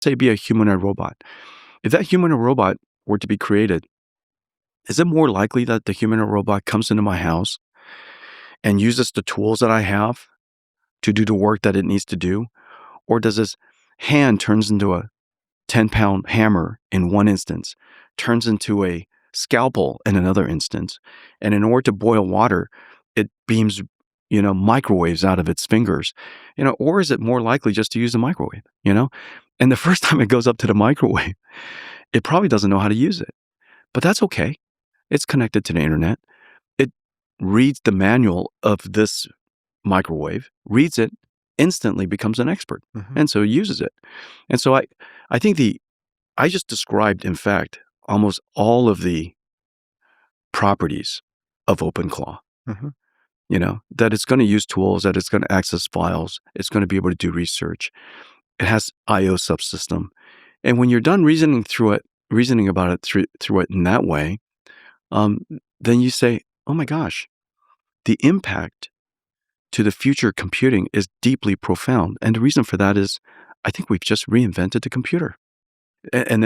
say, be a humanoid robot. If that humanoid robot were to be created, is it more likely that the humanoid robot comes into my house and uses the tools that I have to do the work that it needs to do? Or does this hand turns into a 10-pound hammer in one instance, turns into a scalpel in another instance, and in order to boil water, it beams, microwaves out of its fingers, or is it more likely just to use a microwave, And the first time it goes up to the microwave, it probably doesn't know how to use it, but that's okay. It's connected to the internet. It reads the manual of this microwave, reads it, instantly becomes an expert, and so uses it. And so I think I just described, in fact, almost all of the properties of OpenClaw. That it's going to use tools, that it's going to access files, it's going to be able to do research. It has I/O subsystem, and when you're done reasoning about it through it in that way, then you say, "Oh my gosh, the impact to the future computing is deeply profound." And the reason for that is, I think we've just reinvented the computer. And